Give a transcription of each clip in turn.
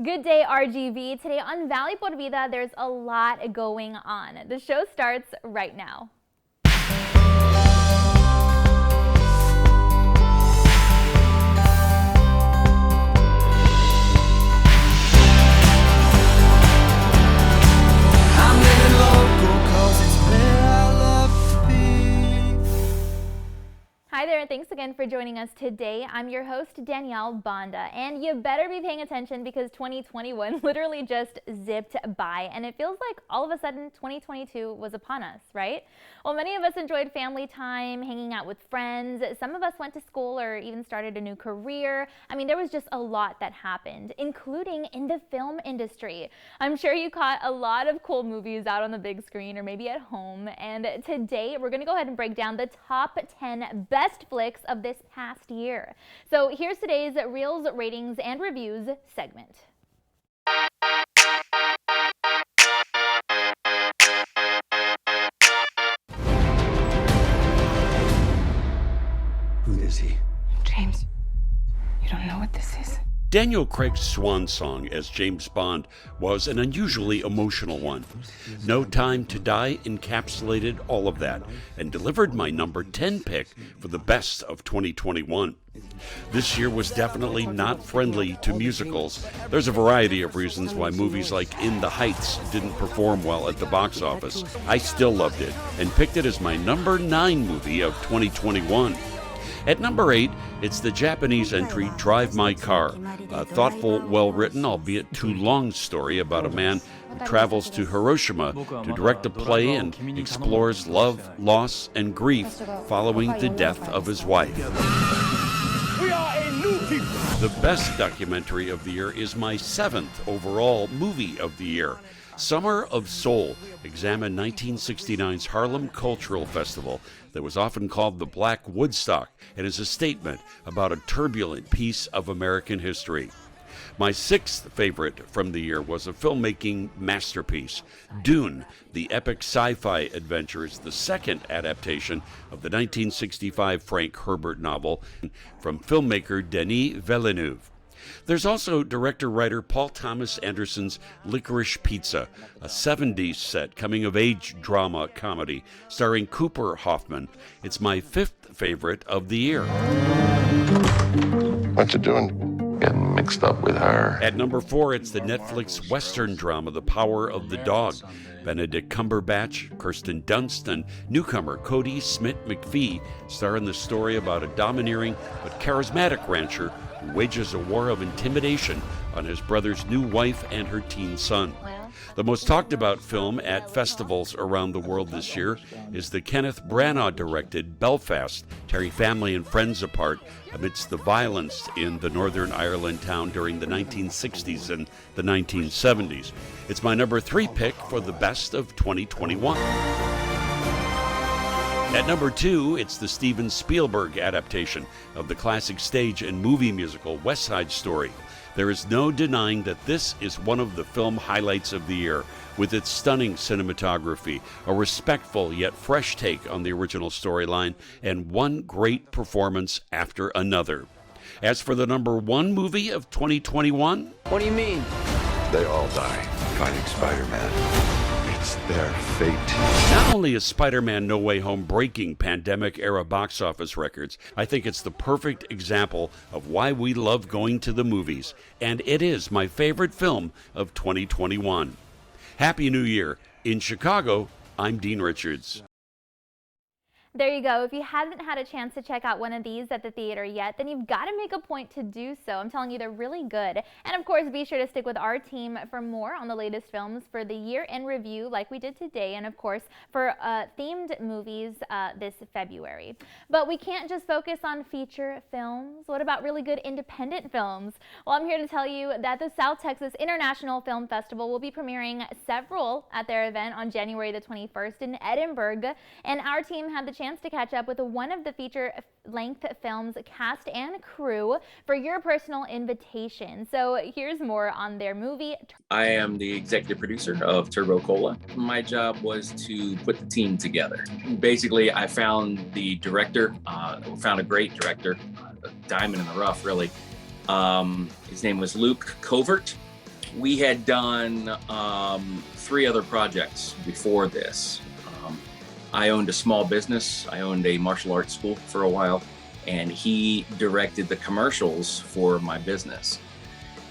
Good day, RGV. Today on Valley por Vida, there's a lot going on. The show starts right now. Hi there, thanks again for joining us today. I'm your host, Danielle Banda, and you better be paying attention because 2021 literally just zipped by, and it feels like all of a sudden 2022 was upon us, right? Well, many of us enjoyed family time, hanging out with friends. Some of us went to school or even started a new career. I mean, there was just a lot that happened, including in the film industry. I'm sure you caught a lot of cool movies out on the big screen or maybe at home, and today we're going to go ahead and break down the top 10 best flicks of this past year. So here's today's Reels, Ratings, and Reviews segment. Who is he? James, you don't know what this is? Daniel Craig's swan song as James Bond was an unusually emotional one. No Time to Die encapsulated all of that and delivered my number 10 pick for the best of 2021. This year was definitely not friendly to musicals. There's a variety of reasons why movies like In the Heights didn't perform well at the box office. I still loved it and picked it as my number 9 movie of 2021. At number 8, it's the Japanese entry Drive My Car, a thoughtful, well-written, albeit too long story about a man who travels to Hiroshima to direct a play and explores love, loss, and grief following the death of his wife. We are a new people. The best documentary of the year is my 7th overall movie of the year. Summer of Soul examined 1969's Harlem Cultural Festival that was often called the Black Woodstock and is a statement about a turbulent piece of American history. My 6th favorite from the year was a filmmaking masterpiece. Dune, the epic sci-fi adventure, is the second adaptation of the 1965 Frank Herbert novel from filmmaker Denis Villeneuve. There's also director-writer Paul Thomas Anderson's Licorice Pizza, a 70s set coming-of-age drama comedy starring Cooper Hoffman. It's my 5th favorite of the year. What you doing? Getting mixed up with her. At number 4, it's the Netflix Western drama The Power of the Dog. Benedict Cumberbatch, Kirsten Dunst, and newcomer Cody Smith-McPhee star in the story about a domineering but charismatic rancher who wages a war of intimidation on his brother's new wife and her teen son. The most talked about film at festivals around the world this year is the Kenneth Branagh-directed Belfast, tearing family and friends apart amidst the violence in the Northern Ireland town during the 1960s and the 1970s. It's my number 3 pick for the best of 2021. At number 2, it's the Steven Spielberg adaptation of the classic stage and movie musical West Side Story. There is no denying that this is one of the film highlights of the year, with its stunning cinematography, a respectful yet fresh take on the original storyline, and one great performance after another. As for the number 1 movie of 2021... What do you mean? They all die fighting Spider-Man. It's their fate. Not only is Spider-Man No Way Home breaking pandemic-era box office records, I think it's the perfect example of why we love going to the movies, and it is my favorite film of 2021. Happy New Year. In Chicago, I'm Dean Richards. There you go. If you haven't had a chance to check out one of these at the theater yet, then you've got to make a point to do so. I'm telling you, they're really good. And of course, be sure to stick with our team for more on the latest films for the year in review like we did today, and of course for themed movies this February. But we can't just focus on feature films. What about really good independent films? Well, I'm here to tell you that the South Texas International Film Festival will be premiering several at their event on January the 21st in Edinburgh, and our team had the chance to catch up with one of the feature-length film's cast and crew for your personal invitation. So here's more on their movie. I am the executive producer of Turbo Cola. My job was to put the team together. Basically, I found the director, found a great director, a diamond in the rough, really. His name was Luke Covert. We had done 3 other projects before this. I owned a small business. I owned a martial arts school for a while, and he directed the commercials for my business.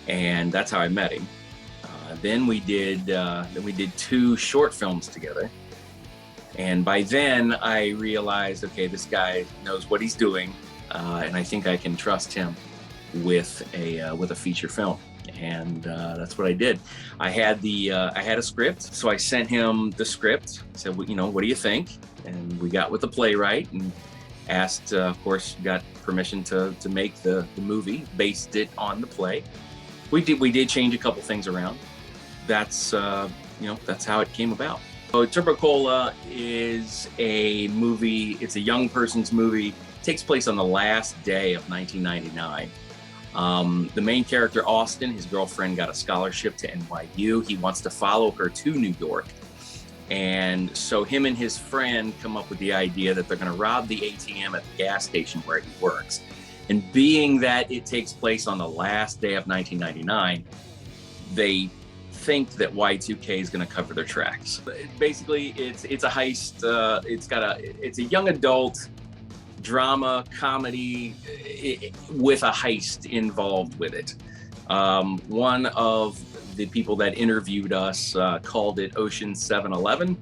And that's how I met him. Then we did 2 short films together. And by then I realized, okay, this guy knows what he's doing, and I think I can trust him with a feature film. And that's what I did. I had a script, so I sent him the script. Said, well, what do you think? And we got with the playwright and asked, of course, got permission to make the movie, based it on the play. We did change a couple things around. That's that's how it came about. So Turbo Cola is a movie. It's a young person's movie. It takes place on the last day of 1999. The main character, Austin, his girlfriend got a scholarship to NYU. He wants to follow her to New York. And so him and his friend come up with the idea that they're going to rob the ATM at the gas station where he works. And being that it takes place on the last day of 1999, they think that Y2K is going to cover their tracks. Basically, it's a heist. It's a young adult drama comedy with a heist involved with it. One of the people that interviewed us called it Ocean 7-Eleven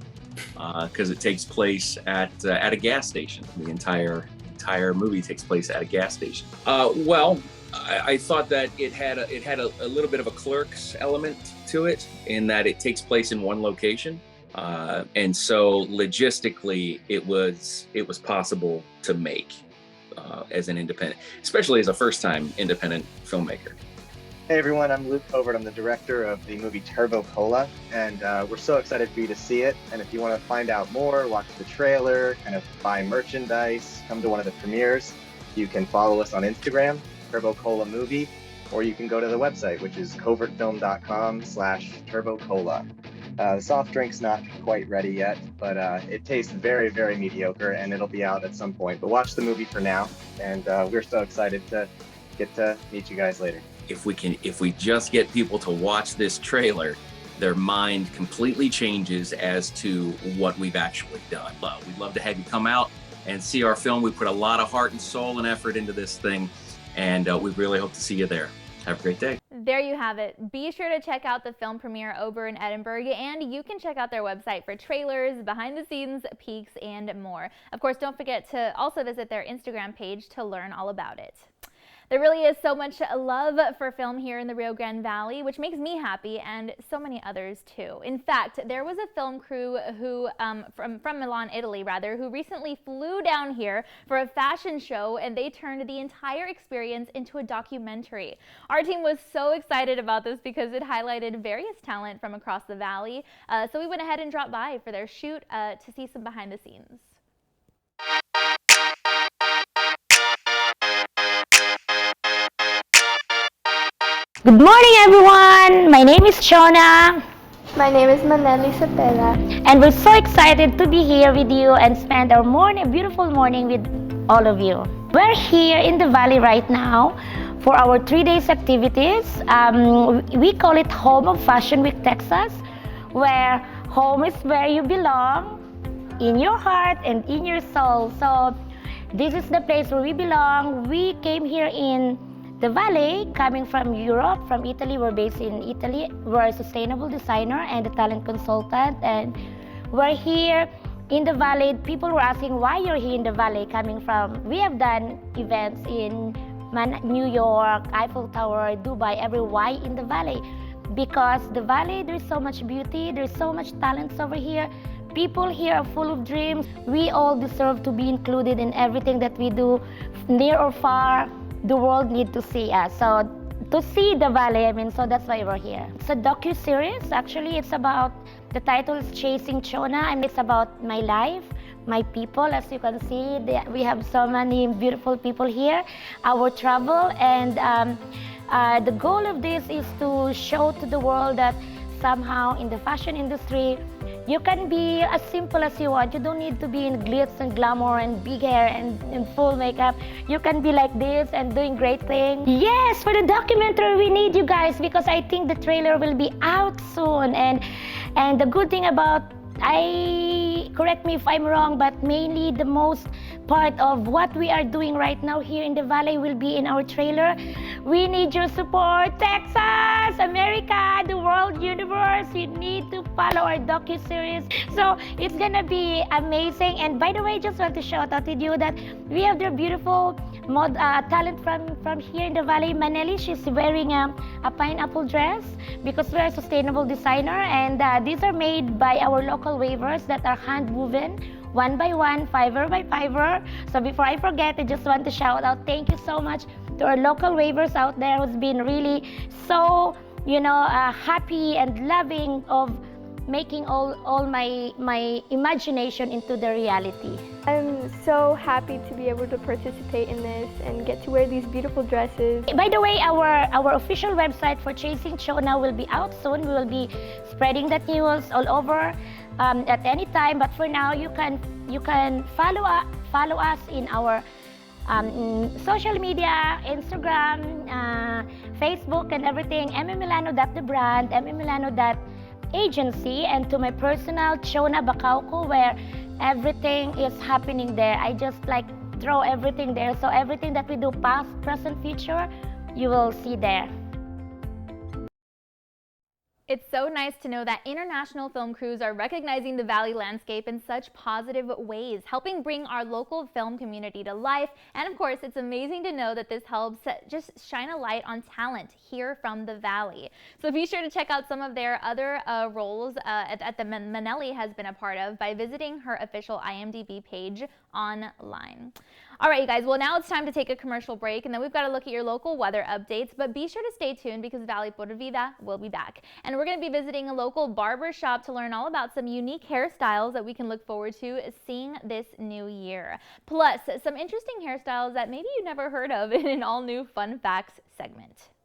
because it takes place at a gas station. The entire movie takes place at a gas station. I thought that it had a little bit of a Clerks element to it, in that it takes place in one location. And so logistically, it was possible to make as an independent, especially as a first-time independent filmmaker. Hey everyone, I'm Luke Covert. I'm the director of the movie Turbo Cola, and we're so excited for you to see it. And if you want to find out more, watch the trailer, kind of buy merchandise, come to one of the premieres, you can follow us on Instagram, Turbo Cola Movie, or you can go to the website, which is covertfilm.com/turbocola. The soft drink's not quite ready yet, but it tastes very, very mediocre, and it'll be out at some point. But watch the movie for now, and we're so excited to get to meet you guys later. If we just get people to watch this trailer, their mind completely changes as to what we've actually done. We'd love to have you come out and see our film. We put a lot of heart and soul and effort into this thing, and we really hope to see you there. Have a great day. There you have it. Be sure to check out the film premiere over in Edinburgh, and you can check out their website for trailers, behind the scenes, peeks, and more. Of course, don't forget to also visit their Instagram page to learn all about it. There really is so much love for film here in the Rio Grande Valley, which makes me happy, and so many others too. In fact, there was a film crew who, from Milan, Italy rather, who recently flew down here for a fashion show, and they turned the entire experience into a documentary. Our team was so excited about this because it highlighted various talent from across the valley, so we went ahead and dropped by for their shoot to see some behind the scenes. Good morning, everyone! My name is Shona. My name is Maneli Cepeda. And we're so excited to be here with you and spend our beautiful morning with all of you. We're here in the valley right now for our 3 days activities. We call it Home of Fashion Week, Texas, where home is where you belong, in your heart and in your soul. So this is the place where we belong. We came here in the valley, coming from Europe, from Italy. We're based in Italy. We're a sustainable designer and a talent consultant, and we're here in the valley. People were asking why you're here in the valley, coming from, we have done events in New York, Eiffel Tower, Dubai, why in the valley? Because the valley, there's so much beauty, there's so much talents over here. People here are full of dreams. We all deserve to be included in everything that we do, near or far. The world needs to see us. So to see the valley, so that's why we're here. It's a docu-series. Actually, it's about, the title is Chasing Chona, and it's about my life, my people. As you can see, we have so many beautiful people here, our travel, and the goal of this is to show to the world that somehow in the fashion industry, You can be as simple as you want. You don't need to be in glitz and glamour and big hair and full makeup. You can be like this and doing great things. Yes, for the documentary, we need you guys because I think the trailer will be out soon. And the good thing about, correct me if I'm wrong, but mainly the most part of what we are doing right now here in the Valley will be in our trailer. We need your support. Texas, America, the world universe, you need to follow our docu-series. So it's gonna be amazing. And by the way, just want to shout out to you that we have the beautiful talent from here in the Valley. Maneli, she's wearing a pineapple dress because we're a sustainable designer, and these are made by our local weavers that are hand woven, one by one, fiber by fiber. So before I forget, I just want to shout out, thank you so much to our local weavers out there who's been really so, happy and loving of making all my imagination into the reality. I'm so happy to be able to participate in this and get to wear these beautiful dresses. By the way, our official website for Chasing Chona will be out soon. We will be spreading that news all over at any time. But for now, you can follow us in our social media, Instagram, Facebook, and everything. The brand, agency, and to my personal Chona Bacauco, where everything is happening there. I just throw everything there. So everything that we do, past, present, future, you will see there. It's so nice to know that international film crews are recognizing the Valley landscape in such positive ways, helping bring our local film community to life. And of course, it's amazing to know that this helps just shine a light on talent here from the Valley. So be sure to check out some of their other roles that the Manelli has been a part of by visiting her official IMDb page online. All right, you guys, well, now it's time to take a commercial break, and then we've got to look at your local weather updates, but be sure to stay tuned because Valley por Vida will be back. And we're going to be visiting a local barber shop to learn all about some unique hairstyles that we can look forward to seeing this new year. Plus, some interesting hairstyles that maybe you never heard of in an all-new Fun Facts segment.